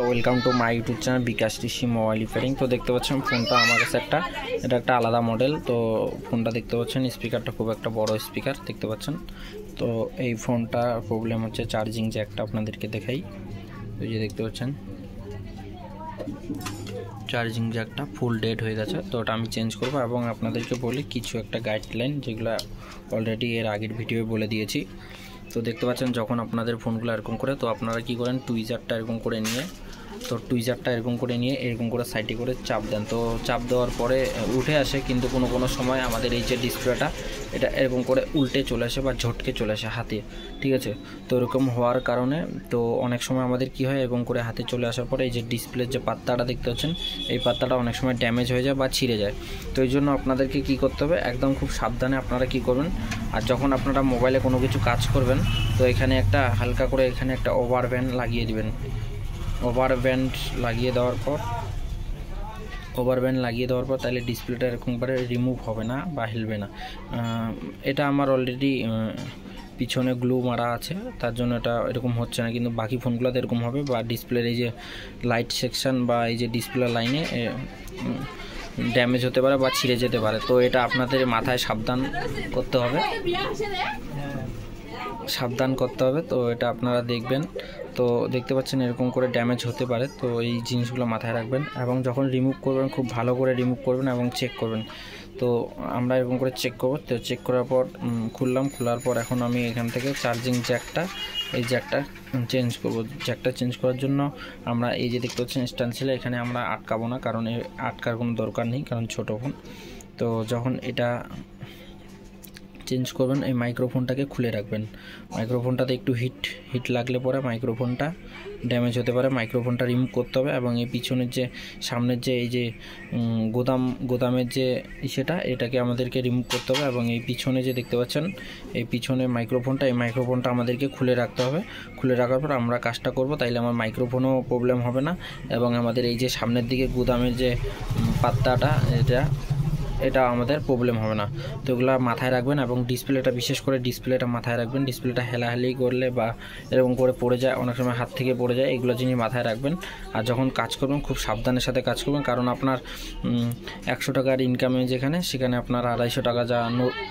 Welcome to my YouTube channel Bikash Rishi mobile repairing. তো দেখতে পাচ্ছেন ফোনটা আমার কাছে এটা একটা আলাদা মডেল। তো ফোনটা দেখতে পাচ্ছেন স্পিকারটা খুব একটা বড় স্পিকার দেখতে পাচ্ছেন। তো এই ফোনটা প্রবলেম হচ্ছে চার্জিং জ্যাকটা, আপনাদেরকে দেখাই। এই যে দেখতে পাচ্ছেন চার্জিং জ্যাকটা ফুল ডেড হয়ে গেছে, তো ওটা আমি চেঞ্জ করব এবং আপনাদেরকে বলি কিছু একটা গাইডলাইন যেগুলো অলরেডি এর আগের ভিডিওয়ে বলে দিয়েছি। তো দেখতে পাচ্ছেন যখন আপনাদের ফোনগুলো এরকম করে, তো আপনারা কি করেন টুইজারটা এরকম করে নিয়ে, তো টুইজারটা এরকম করে সাইডে করে চাপ দেন। তো চাপ দেওয়ার পরে উঠে আসে, কিন্তু কোনো সময় আমাদের এই যে ডিসপ্লেটা এটা এরকম করে উল্টে চলে আসে বা ঝটকে চলে আসে হাতে, ঠিক আছে। তো এরকম হওয়ার কারণে তো অনেক সময় আমাদের কি হয়, এরকম করে হাতে চলে আসার পরে এই যে ডিসপ্লের যে পাত্তাটা দেখতে পাচ্ছেন, এই পাত্তাটা অনেক সময় ড্যামেজ হয়ে যায় বা ছিঁড়ে যায়। তো এই জন্য আপনাদেরকে কি করতে হবে, একদম খুব সাবধানে আপনারা কি করবেন, আর যখন আপনারা মোবাইলে কোনো কিছু কাজ করবেন তো এখানে একটা হালকা করে এখানে একটা ওভার ব্যান্ড লাগিয়ে দিবেন। ওভার ব্যান্ড লাগিয়ে দেওয়ার পর তাহলে ডিসপ্লেটা এরকমভাবে রিমুভ হবে না বা হিলবে না। এটা আমার অলরেডি পিছনে গ্লু মারা আছে, তার জন্য এটা এরকম হচ্ছে না, কিন্তু বাকি ফোনগুলোতে এরকম হবে, বা ডিসপ্লের এই যে লাইট সেকশন বা এই যে ডিসপ্লে লাইনে ড্যামেজ হতে পারে বা ছিঁড়ে যেতে পারে। তো এটা আপনাদের মাথায় সাবধান করতে হবে। তো এটা আপনারা দেখবেন। তো দেখতে পাচ্ছেন এরকম করে ড্যামেজ হতে পারে, তো এই জিনিসগুলো মাথায় রাখবেন এবং যখন রিমুভ করবেন খুব ভালো করে রিমুভ করবেন এবং চেক করবেন। তো আমরা এরকম করে চেক করব। তো চেক করার পর খোলার পর এখন আমি এখান থেকে চার্জিং জ্যাকটা চেঞ্জ করব। জ্যাকটা চেঞ্জ করার জন্য আমরা এই যে দেখতে পাচ্ছেন স্ট্যান্ড এখানে আমরা আটকাবো না, কারণ আটকার কোনো দরকার নেই, কারণ ছোটো ফোন। তো যখন এটা চেঞ্জ করবেন এই মাইক্রোফোনটাকে খুলে রাখবেন। মাইক্রোফোনটাতে একটু হিট লাগলে পরে মাইক্রোফোনটা ড্যামেজ হতে পারে, মাইক্রোফোনটা রিমুভ করতে হবে। এবং এই পিছনের যে সামনের যে এই যে গোদামের যে এটাকে আমাদেরকে রিমুভ করতে হবে। এবং এই পিছনে যে দেখতে পাচ্ছেন এই পিছনে এই মাইক্রোফোনটা আমাদেরকে খুলে রাখতে হবে। খুলে রাখার পর আমরা কাজটা করব, তাইলে আমার মাইক্রোফোনও প্রবলেম হবে না এবং আমাদের এই যে সামনের দিকে গোদামের যে পাত্তাটা এটা আমাদের প্রবলেম হবে না। তো এগুলো মাথায় রাখবেন এবং বিশেষ করে ডিসপ্লেটা মাথায় রাখবেন। ডিসপ্লেটা হেলাহেলি করলে বা এরকম করে পড়ে যায়, অনেক সময় হাত থেকে পড়ে যায়, এগুলো জিনিস মাথায় রাখবেন। আর যখন কাজ করবেন খুব সাবধানের সাথে কাজ করবেন, কারণ আপনার 100 টাকার ইনকামে সেখানে আপনার 250 টাকা যা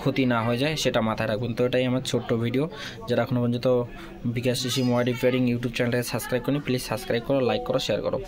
ক্ষতি না হয়ে যায় সেটা মাথায় রাখবেন। তো এটাই আমার ছোট্ট ভিডিও। যারা এখনও পর্যন্ত বিকাশ ঋষি মোবাইল রিপেয়ারিং ইউটিউব চ্যানেলটাকে সাবস্ক্রাইব করেনি, প্লিজ সাবস্ক্রাইব করো, লাইক করো, শেয়ার করো।